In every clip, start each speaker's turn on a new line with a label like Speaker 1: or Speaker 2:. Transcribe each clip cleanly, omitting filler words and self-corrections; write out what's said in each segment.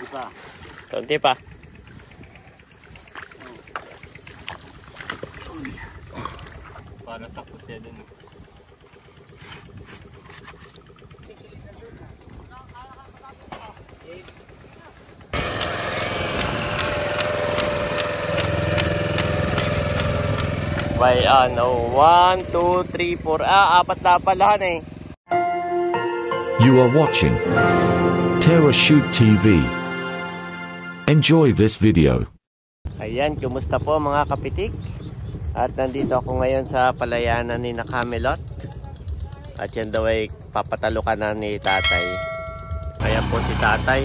Speaker 1: pa.
Speaker 2: Konti pa. Para sakto siya dun. By ano, 1, 2, 3, 4. Apat na pala eh.
Speaker 3: You are watching Terra Shoot TV. Enjoy this video.
Speaker 2: Ayan, kumusta po mga kapitik? At nandito ako ngayon sa palayanan ni Camelot. At yan daw ay papatalukan na ni tatay. Ayan po si tatay.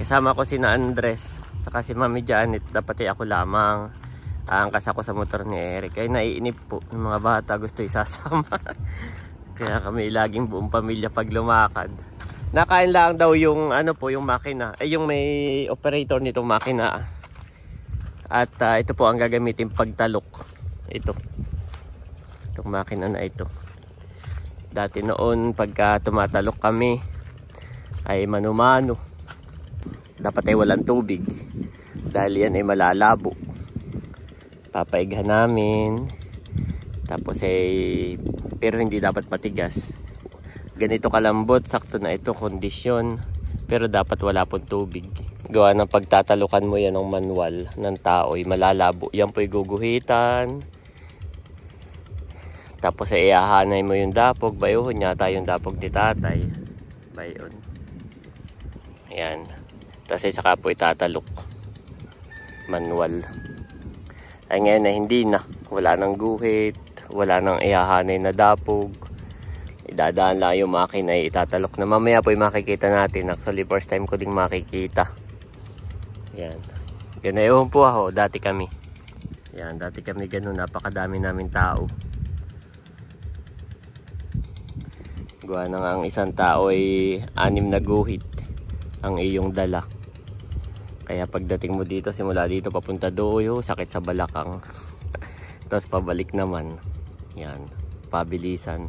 Speaker 2: Kasama ko si na Andres. Saka si Mami Janet, dapat ay ako lamang. Aangkas ako sa motor ni Eric. Ay naiinip po yung mga bata, gusto isasama. Kaya kami laging buong pamilya pag lumakad. Nakain lang daw yung ano po, yung makina. Ay yung may operator nitong makina. At ito po ang gagamitin pagtalok. Ito. Itong makina na ito. Dati noon pagka tumatalok kami ay mano-mano. Dapat ay walang tubig. Dahil yan ay malalabo. Papaighan namin. Tapos ay pero hindi dapat matigas. Ganito kalambot, sakto na ito kondisyon. Pero dapat wala pong tubig. Gawa ng pagtatalukan mo yan ng manual ng tao ay malalabo. Yan po'y guguhitan. Tapos ay iahanay mo yung dapog. Bayuhon yata yung dapog ni tatay. Bayon. Ayan. Tapos ay saka po itatalok. Manual. Ay ngayon na hindi na. Wala nang guhit. Wala nang iahanay na dapog. Idadaan lang yung makina ay itatalok na. Mamaya po yung makikita natin. Actually first time ko ding makikita. Yan. Ganayon po ako. Dati kami. Yan. Dati kami ganun. Napakadami namin tao. Gawa nang ang isang tao ay 6 na guhit ang iyong dala. Kaya pagdating mo dito, simula dito papunta doon, sakit sa balakang. Tapos pabalik naman. Yan. Pabilisan.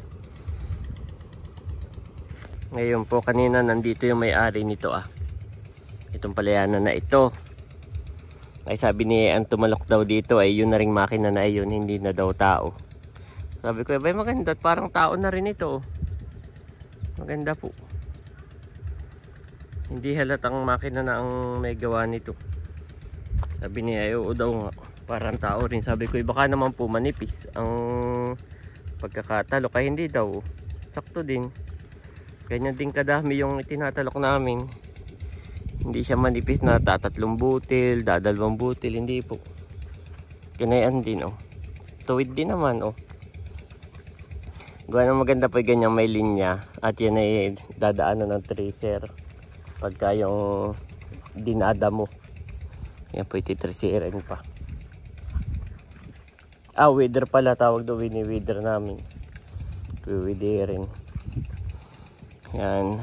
Speaker 2: Ngayon po, kanina nandito yung may-ari nito Itong palayanan na ito. Ay sabi ni ang tumalok daw dito ay yun na ring makina na yun, hindi na daw tao. Sabi ko, bay maganda, parang tao na rin ito. Maganda po. Hindi halatang makina na ang may gawa nito. Sabi niya, oo daw nga, parang tao rin. Sabi ko, baka naman po manipis ang pagkakatalok. Ay hindi daw, sakto din. Ganyan din kadami yung itinatalok namin. Hindi siya manipis na 3 butil, 2 butil, hindi po. Ganayan din Tuwid din naman Gawa na maganda po ganyan may linya. At yan ay dadaanan ng tracer. Pagka yung dinada mo. Yan po ititrasirin pa. Weather pala tawag doon, wini-weather namin. Wiwiderin. Yan.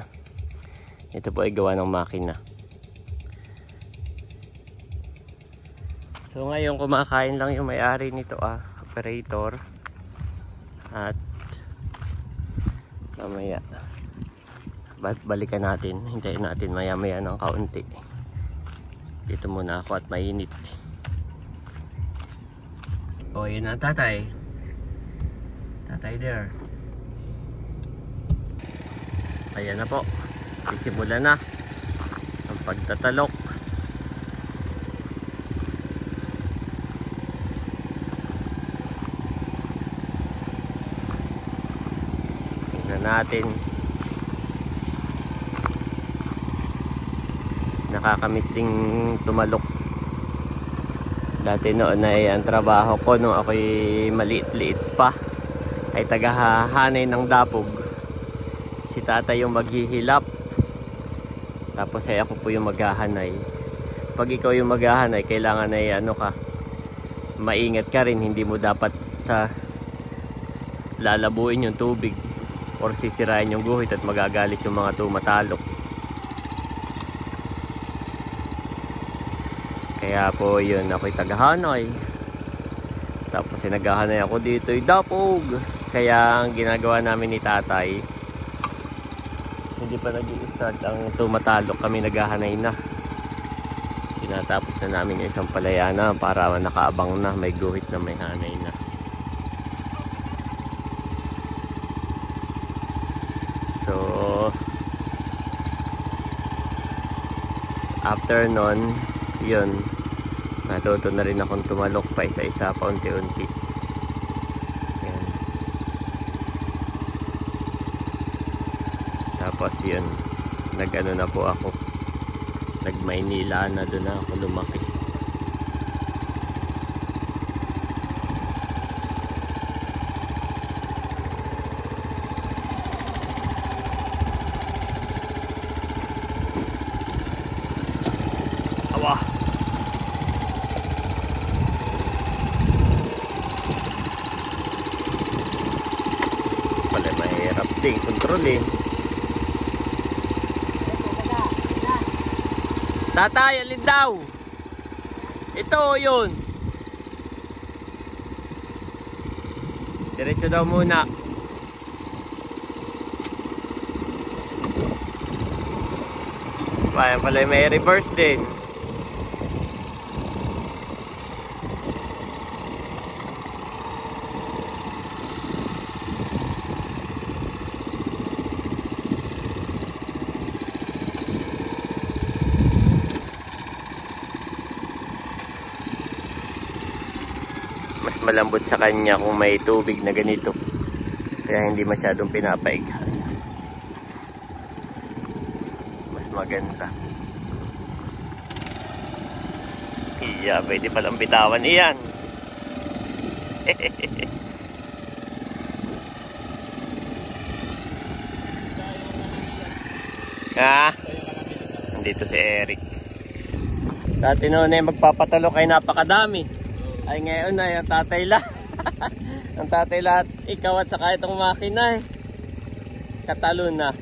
Speaker 2: Ito po ay gawa ng makina. So ngayon kumakain lang yung may-ari nito operator. At mamaya balikan natin, hintayin natin maya maya ng kaunti. Dito muna ako at mainit. Yun na tatay there. Ayan na po, sisimula na ang pagtatalok. Tingnan natin. Nakakamiss ding tumalok. Dati noon ay ang trabaho ko nung ako'y maliit-liit pa ay tagahahanay ng dapog. Si tatay yung maghihilap. Tapos ay ako po yung maghahanay. Pag ikaw yung maghahanay, kailangan ay maingat ka rin. Hindi mo dapat lalabuin yung tubig or sisirain yung guhit at magagalit yung mga tumatalok. Kaya po yun, ako'y tagahanay. Tapos naghahanay ako dito ay dapog. Kaya ang ginagawa namin ni tatay, Hindi pa nag-i-start ang tumatalok, kami naghahanay na. Tinatapos na namin yung isang palayana para nakaabang na, may guhit na may hanay na. So after nun, yun, natuto na rin akong tumalok pa isa-isa, paunti-unti. Yan. Tapos yun, nag-ano na po ako, nag-Maynila na, doon na ako lumaki. Awa! Pala mahirap din kontrolin. Tatay, alin daw? Ito, yun. Diretso daw muna. Ayan pala, may reverse din. Mas malambot sa kanya kung may tubig na ganito, kaya hindi masyadong pinapaighan. Mas maganda. Iya, pwede palang bitawan iyan. Ha? Nandito si Eric. Dati noon ay magpapatalo kay napakadami. Ay ngayon ay ang tatay lahat. Ang tatay lahat, ikaw at saka itong makina eh. Katalo na.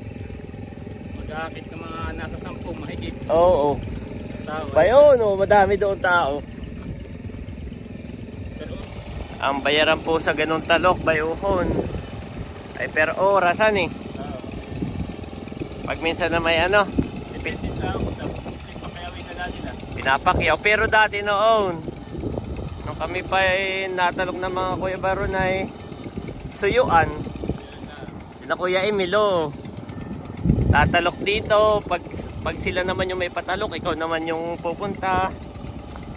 Speaker 1: Mag-aakit ng mga nasa 10 mahigit.
Speaker 2: Oo.
Speaker 1: Tao.
Speaker 2: Bayon, oh, madami doon tao.
Speaker 1: Pero
Speaker 2: Ang bayaran po sa ganung talok, bayuhon, ay per orasan eh. Pag minsan na may ano,
Speaker 1: depende sa muslim pakayawin na nila.
Speaker 2: pinapakyaw. Pero dati noon, nung kami pa ay natalok ng mga Kuya Baron ay suyuan. Sila Kuya Emilo, tatalok dito. Pag sila naman yung may patalok, ikaw naman yung pupunta.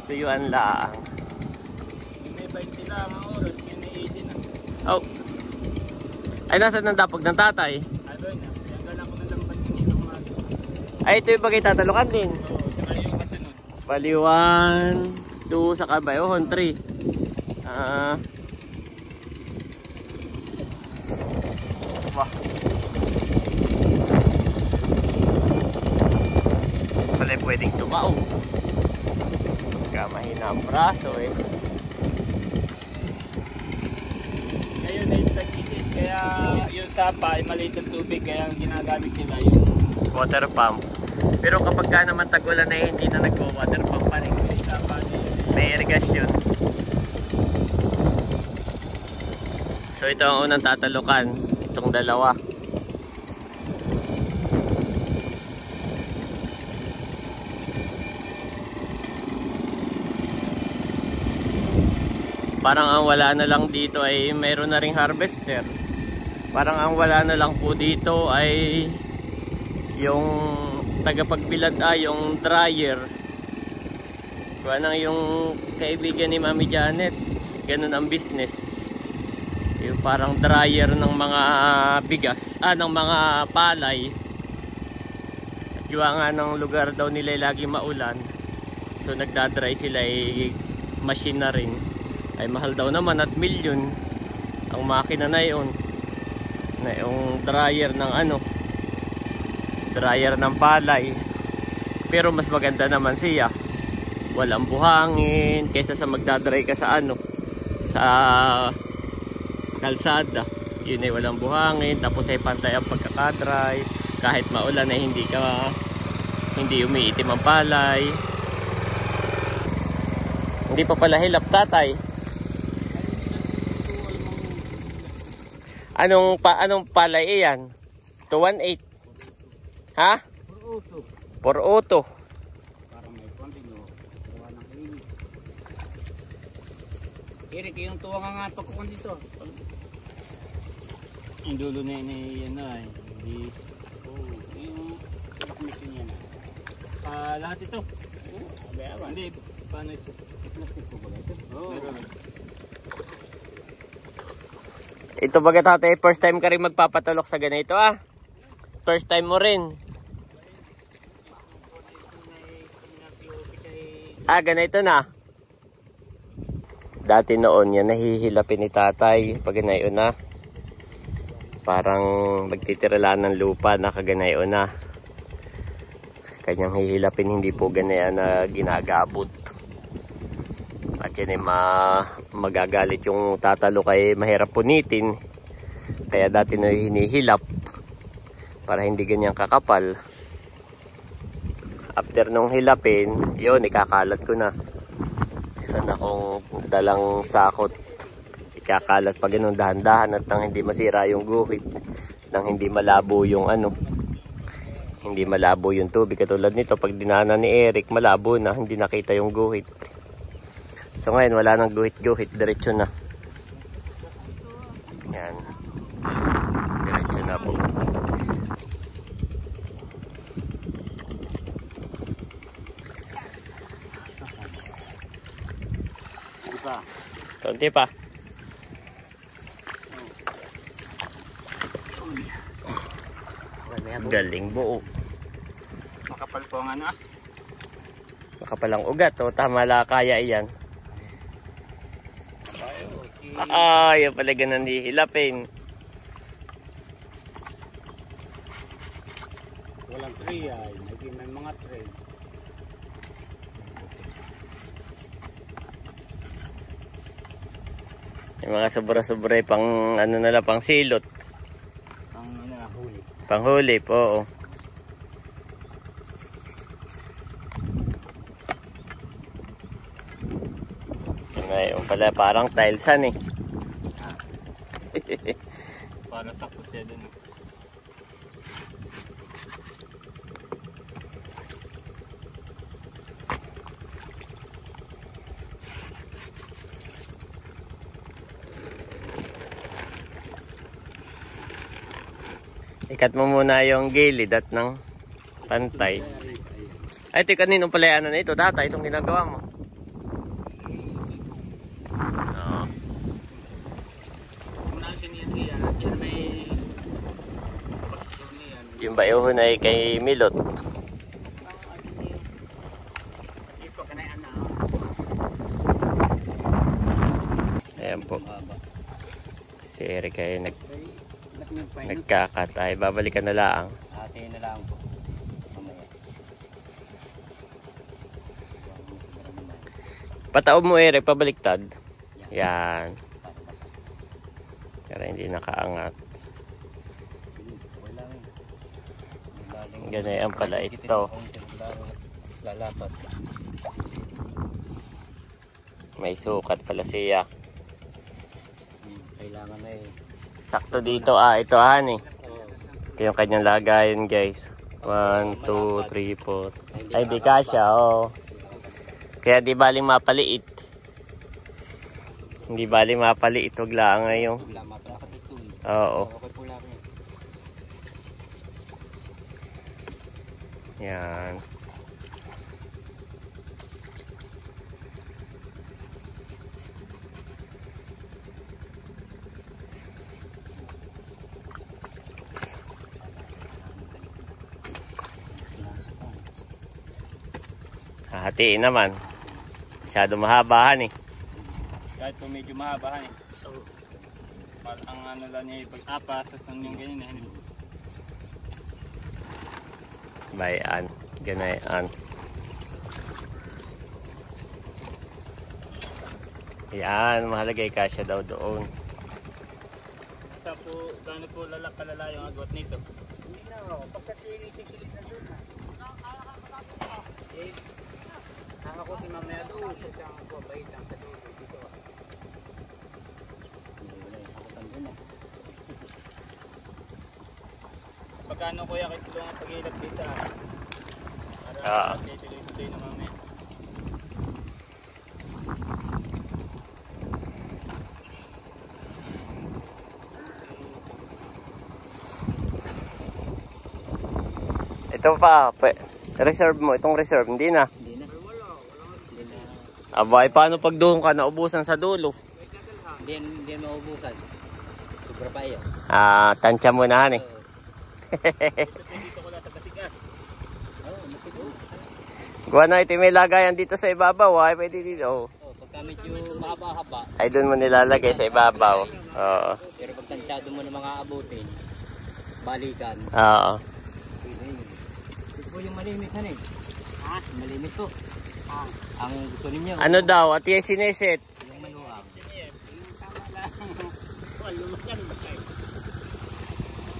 Speaker 2: Suyuan lang.
Speaker 1: May bike nila mga oras, yun ay easy na.
Speaker 2: Oh. Ay, nasa ng dapog ng tatay?
Speaker 1: Ano na, yung gala ko na lang ba't kanina umaga.
Speaker 2: Ay, ito yung bagay tatalokan din.
Speaker 1: Oo, tsaka yung kasunod.
Speaker 2: Bali 1, 2 sa kabayuhon, 3. Wah. Pala pwedeng tumao. Kaya mahina ang braso eh.
Speaker 1: Ngayon ay tag-isip, kaya yung sapa ay maliit ang tubig, kaya ang ginagamit nila yung
Speaker 2: Water pump. Pero kapag ka naman tag-ulan ay hindi na nagwa-water pump pa rin.
Speaker 1: may sapa din.
Speaker 2: May irrigation. So ito ang unang tatalukan. Itong dalawa. Parang ang wala na lang dito ay mayroon na ring harvester. Parang ang wala na lang po dito ay yung tagapagbilad, yung dryer. Kung anong yung kaibigan ni Mami Janet, ganun ang business. Yung parang dryer ng mga bigas, ng mga palay. At yung nga ng lugar daw nila ay lagi maulan, so nagdadry sila, machine na rin. Ay mahal daw naman at milyon ang makina na yun, na yung dryer ng dryer ng palay. Pero mas maganda naman siya, walang buhangin kaysa sa magdadry ka sa sa kalsada. Yun ay walang buhangin, tapos ay pantay ang pagkakadry. Kahit maulan ay hindi umiitim ang palay. Hindi pa pala hilap tatay. Anong palay iyan? 218. Ha?
Speaker 1: Puro-uso.
Speaker 2: Por auto.
Speaker 1: Para may konti nyo. Gawa ng init. Eric, yung tuwa nga pagkukon dito. Yung dulo na yun na. Hindi. Oh, yung lock-mission yan. Lahat ito. Hindi. Paano ito? Plastic ko ba ito? Oo.
Speaker 2: Ito baga tatay, first time ka rin magpapatulok sa ganito ah. First time mo rin. Ah, ganito na. Dati noon yan, nahihilapin ni tatay pag ganayon na. Parang magtitirala ng lupa na kaganayon na. Kanyang hihilapin, hindi po ganyan na ginagabot. At yan ay magagalit yung tatalo kay mahirap punitin. Kaya dati na hinihilap para hindi ganyan kakapal. After nung hilapin, yun, ikakalat ko na. Meron akong dalang sakot. Ikakalat pa ganun dahan-dahan at nang hindi masira yung guhit. Nang hindi malabo yung ano. Hindi malabo yung tubig. Katulad nito, pag dinaanan ni Eric, malabo na. Hindi nakita yung guhit. So ngayon, wala nang guhit-guhit. Diretso na. Yan. Diretso na po. Konti pa. Galing buo.
Speaker 1: Makapal po ang ano ah.
Speaker 2: Makapal ang ugat. O, tama la kaya iyan. Yan pala ganun hihilapin.
Speaker 1: Walang tray ay. May mga tray.
Speaker 2: Yung mga sobra-sobra pang ano nila, pang silot.
Speaker 1: Ang huli.
Speaker 2: Panghuli po, oo. Ngayon pala parang tilesan eh.
Speaker 1: Para sakto siya dun.
Speaker 2: Ikat mo muna yung gilid at ng pantay. Ay, ito kaninong palayanan na ito? Data, itong ginagawa mo. Oo. Yung bayuhon ay kay Milot. Ayan po. Si Eric ay nagkakatay. Babalikan na lang.
Speaker 1: Ate na lang po. Mamaya.
Speaker 2: Pataob mo Eric, pabaliktad. Yan. Para hindi nakaangat. Ganyan pala ito.
Speaker 1: Lalapat.
Speaker 2: May sukat pala siya.
Speaker 1: Kailangan na eh.
Speaker 2: Sakto dito ito ani. Ito yung kanyang lagayan guys. 1, 2, 3, 4. Ay di kasya oh. Kaya di baling mapaliit. Hindi baling mapaliit. Huwag lang ngayon. Oo. Yan. Hahatiin naman. Masyado mahabahan eh.
Speaker 1: Kahit po medyo mahabahan eh. So, ang ano lang niya pag-apasas ng yung ganyan eh.
Speaker 2: Bayan. Ganayan. Yan. Mahalaga kasya daw doon.
Speaker 1: Sa po, gaano po kalala yung agwat nito? Hindi na ako. Pagkatinig-silig na doon na. Eh, ako si mamaya doon. Sa siyang babait ang katulog dito. Ako tanda na. Pag magkano kuya kayo tulungan pag-ilap dito ah.
Speaker 2: Ah.
Speaker 1: Para tuloy-tuloy na mamaya.
Speaker 2: Ito pa, reserve mo. Itong reserve, hindi na.
Speaker 1: Hindi na. Hindi na.
Speaker 2: Abay, paano pag doon ka naubusan sa dulo?
Speaker 1: Hindi maubusan. Sobra pa iyo.
Speaker 2: Ah, tansya mo na eh.
Speaker 1: Dito ko lang sa batigas. Oo, matigo.
Speaker 2: Gawa na ito may lagayan dito sa ibabaw. Ay, pwede dito.
Speaker 1: Oh, pagka medyo mahaba-haba.
Speaker 2: Ay, doon mo nilalagay sa ibabaw. Oo.
Speaker 1: Pero pag tansyado mo ng mga abutin, balikan.
Speaker 2: Oo.
Speaker 1: Ito po yung malimit na eh. Ha? Malimit to. Ang gusto ninyo.
Speaker 2: Ano daw? At yung sineset?
Speaker 1: Yung maluwag.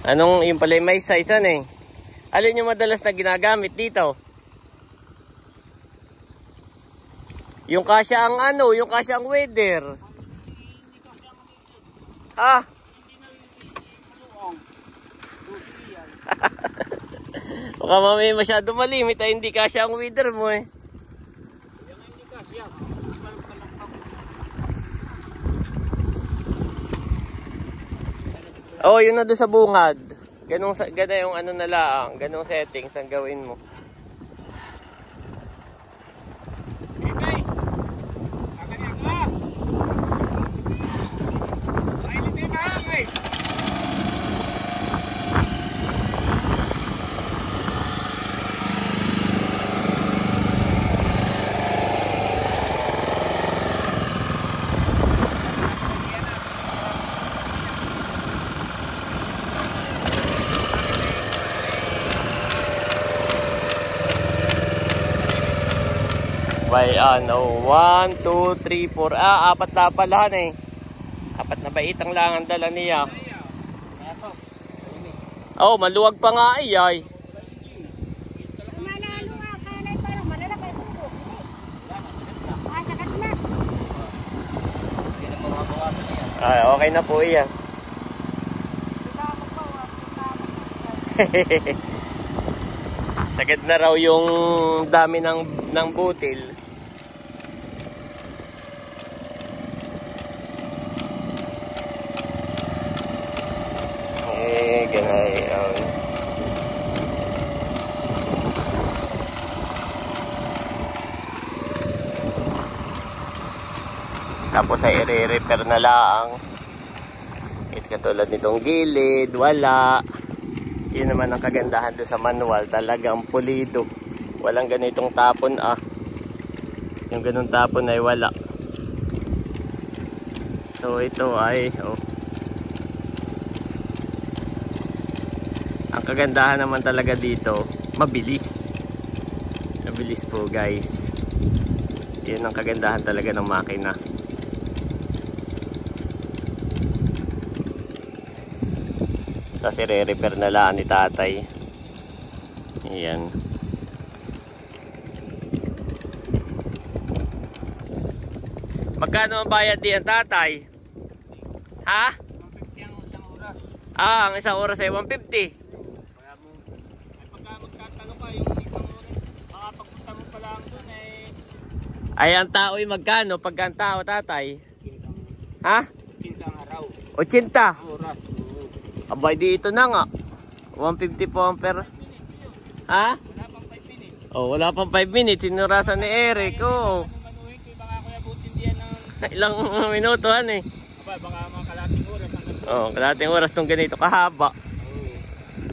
Speaker 2: Anong yung pala may size eh? Alin yung madalas na ginagamit dito? Yung kasya ang ano? Yung kasya ang weather? Ha? Baka mamaya masyado malimit ay hindi kasya ang weather mo eh. Oh, yun na doon sa bungad. Ganun yung ano na lang, ganung settings ang gawin mo. By ano, 1, 2, 3, 4. Ah, apat na pala eh. Apat na baitang lang ang dala niya. Oh, maluwag pa nga ay. Ay, okay na po iyan. Sagad na raw yung dami ng butil. Ganay. Tapos ay i-repair na lang. Ito katulad nitong gilid, wala. Yun naman ang kagandahan doon sa manual, talagang pulido. Walang ganitong tapon Yung ganung tapon ay wala. So ito ay ang kagandahan naman talaga dito, mabilis. Mabilis po guys. Yun ang kagandahan talaga ng makina. Tapos i-repair na lang ni tatay. Ayan. Magkano ang bayad diyan tatay? Ha?
Speaker 1: 150 ang isang oras.
Speaker 2: Ang isang oras ay 150.
Speaker 1: Pagka magtatalo ka, yung isang oras, makapagpunta mo pa lang doon
Speaker 2: Ay, ang tao ay magkano pagka ang tao tatay? Ha?
Speaker 1: 15 ang araw.
Speaker 2: 80.
Speaker 1: Oras.
Speaker 2: Abay dito na nga. 150 po ang per. Ha?
Speaker 1: Wala pang 5 minutes.
Speaker 2: Oh, wala pang 5 minutes. Sinurasan ni Eric. Oh.
Speaker 1: Manuhin ko, baka kuya butin diyan ng...
Speaker 2: Ilang minutohan eh.
Speaker 1: Baka mga kalating oras.
Speaker 2: Oh, kalating oras tong ganito kahaba.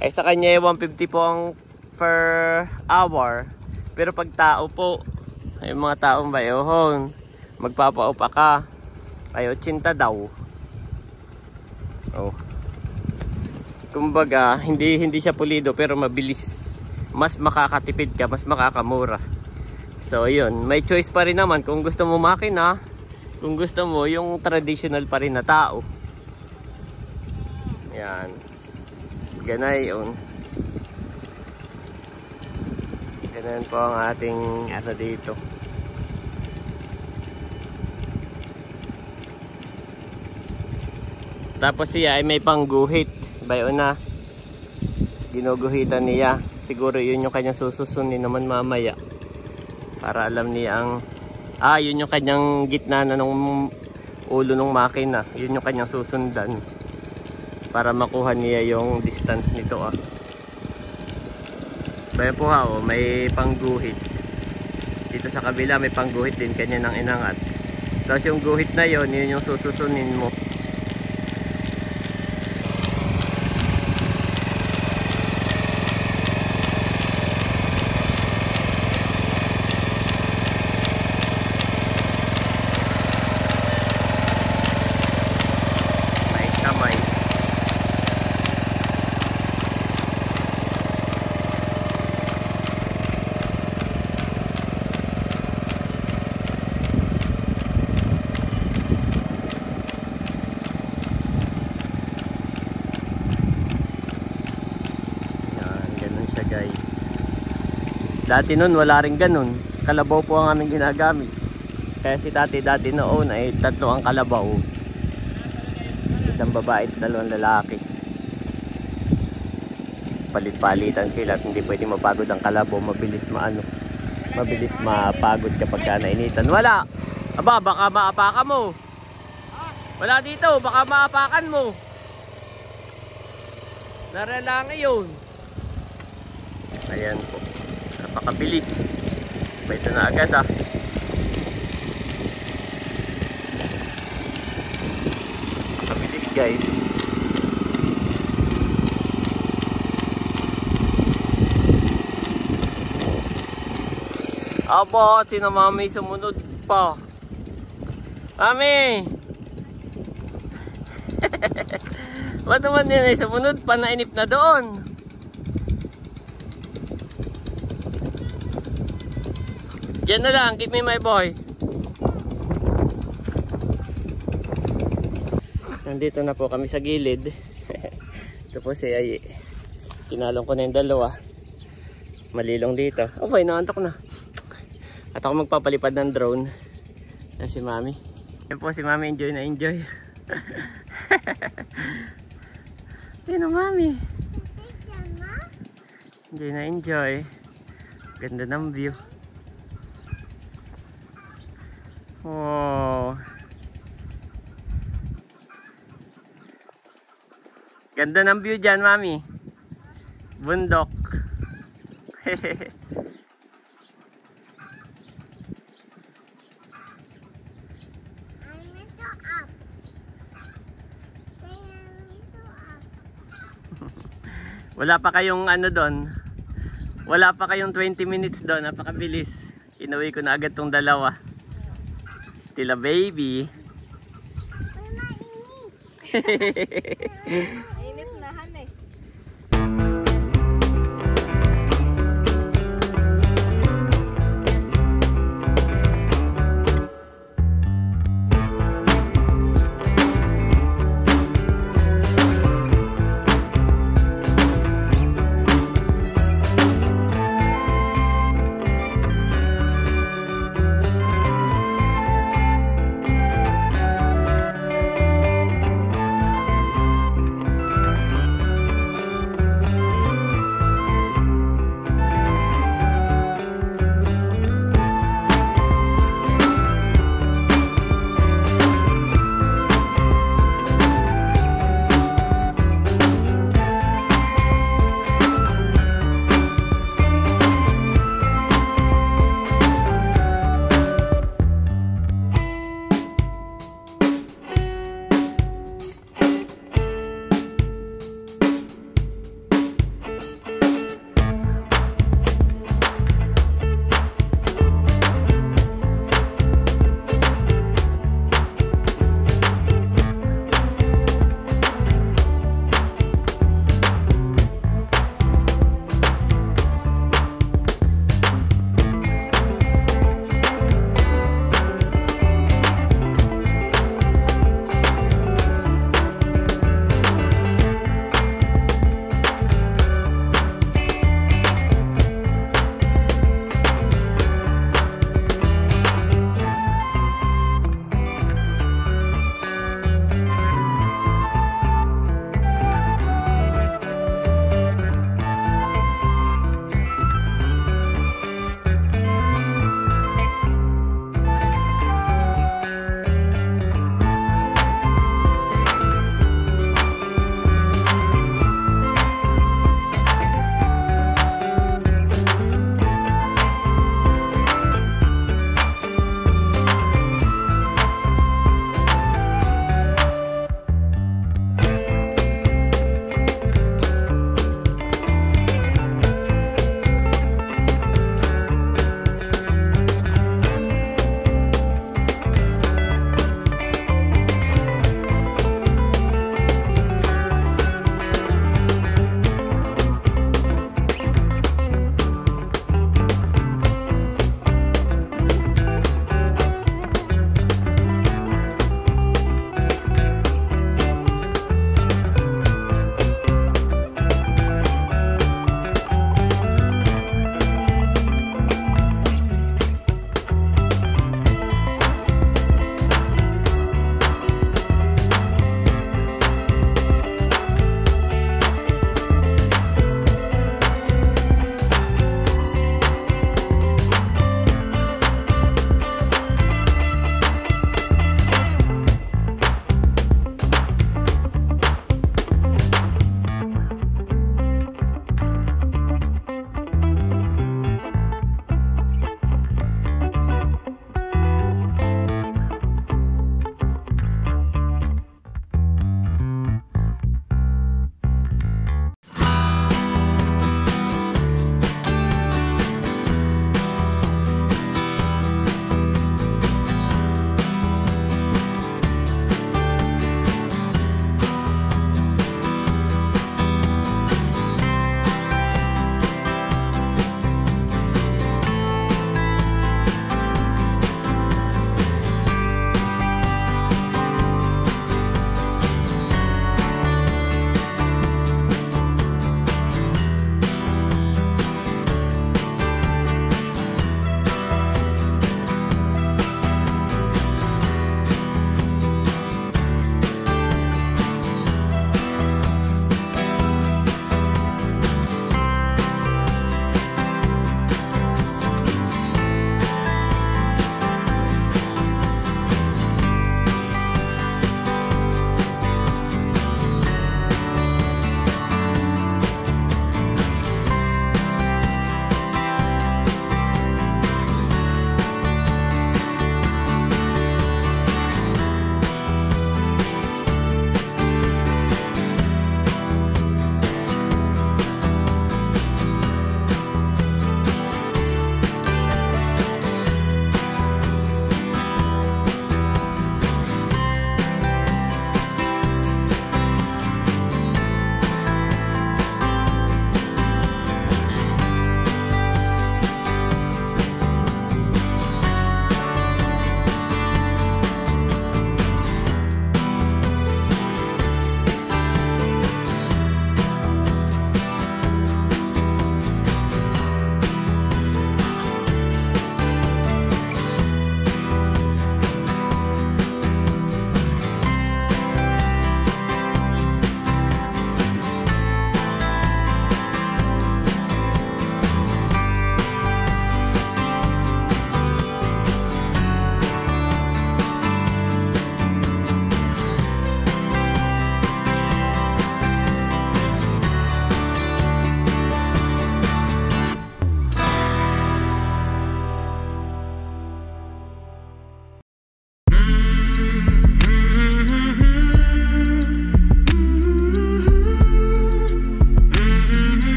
Speaker 2: Ay sa kanya 150 po ang per hour. Pero pag tao po, ay mga taong bayohon, magpapaupa ka. Ay 80 daw. Oh. Kumbaga, hindi siya pulido pero mabilis. Mas makakatipid ka, mas makakamura. So, yun. May choice pa rin naman kung gusto mo makina, kung gusto mo yung traditional pa rin na tao. Yan. Ganay yun. Ganyan po ang ating ano dito. Tapos siya ay may pangguhit. Bayo na. ginuguhitan niya. Siguro yun yung kanyang sususunin naman mamaya. Para alam niya ang... yun yung kanyang gitna na nung ulo ng makina. Yun yung kanyang susundan. Para makuha niya yung distance nito Kaya po may pangguhit. Dito sa kabila may pangguhit din kanya nang inangat. Tapos yung guhit na yun yung sususunin mo. May kamay. Guys, dati nun wala rin ganun, kalabaw po ang aming ginagamit. Kaya si tati dati noon ay 3 ang kalabaw, isang babae at 2 lalaki. Palit-palitan sila at hindi pwede mapagod ang kalabaw. Mabilis mapagod kapag nainitan. Wala, baka maapakan mo. Wala dito, baka maapakan mo. Naralangan yun. Ayan po, napakabilis. Ito na agad Napakabilis guys. Aba, sino mami sumunod pa? Mami! Ba't naman din ay sumunod pa, nainip na doon? Diyan na lang, keep me my boy. Nandito na po kami sa gilid. Ito po si Ay. Kinalong ko na yung 2. Malilong dito. Okay, naantok na. At ako magpapalipad ng drone. Yan si Mami. Yan po si Mami, enjoy na enjoy. Yan o Mami. Enjoy na enjoy. Ganda ng view. Wow. Ganda ng view dyan, Mami. Bundok. Wala pa kayong ano doon. Wala pa kayong 20 minutes doon. Napakabilis. Inuwi ko na agad tong 2. Still a baby.
Speaker 4: Init na han eh.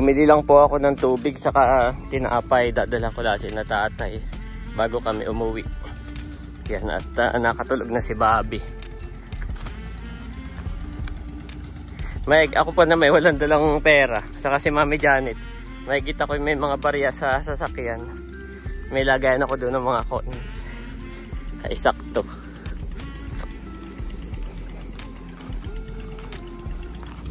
Speaker 2: Bumili lang po ako ng tubig saka tinapay. Dadala ko lahat na tatay bago kami umuwi. Yan, at nakatulog na si Bobby. Ako po na may walang dalang pera. Saka si Mami Janet. Makikita ko may mga barya sa sasakyan. May lagayan ako doon ng mga coins. Ay, sakto.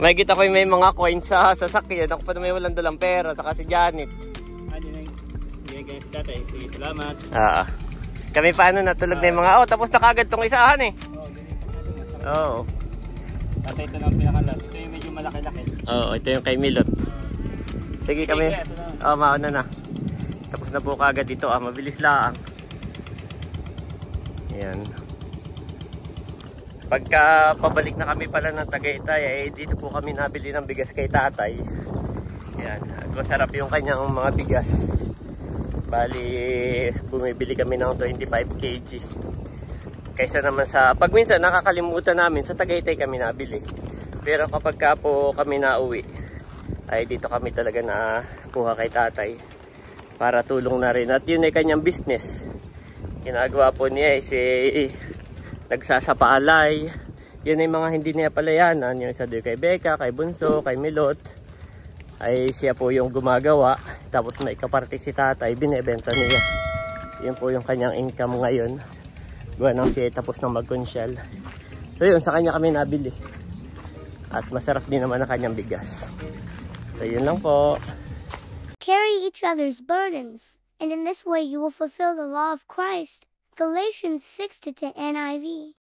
Speaker 2: Makikita ko may mga coins sa sasakyan. Ako pa na may walang dalang pera. Saka si Janet.
Speaker 1: Hindi ganyan si tatay. Sige, salamat.
Speaker 2: Kami paano natulog na yung mga... tapos na kagad tong isahan eh. Oo.
Speaker 1: Tatay, ito na ang pinakalas. Ito yung medyo malaki-laki.
Speaker 2: Oo, ito yung kay Milot. Sige kami. Mauna na. Tapos na po kagad ito. Mabilis lang. Ayan. Pagka pabalik na kami pala ng Tagaytay, dito po kami nabili ng bigas kay tatay. Ayan. At masarap yung kanyang mga bigas. Bali, bumibili kami ng 25 kg. Kaysa naman sa, pag minsan nakakalimutan namin, sa Tagaytay kami nabili. Pero kapag ka po kami nauwi, ay dito kami talaga na kuha kay tatay. Para tulong na rin. At yun ay kanyang business. Ginagawa po niya nagsasapaalay. Yun ay mga hindi niya palayanan. Yung isa doon kay Becca, kay Bunso, kay Milot. Ay siya po yung gumagawa. Tapos may kaparte si tatay, binebenta niya. Yun po yung kanyang income ngayon. Gawa nang siya tapos na magkonsyal. So yun, sa kanya kami nabili. At masarap din naman ang kanyang bigas. So yun lang po.
Speaker 4: Carry each other's burdens, and in this way you will fulfill the law of Christ. Galatians 6:10 NIV.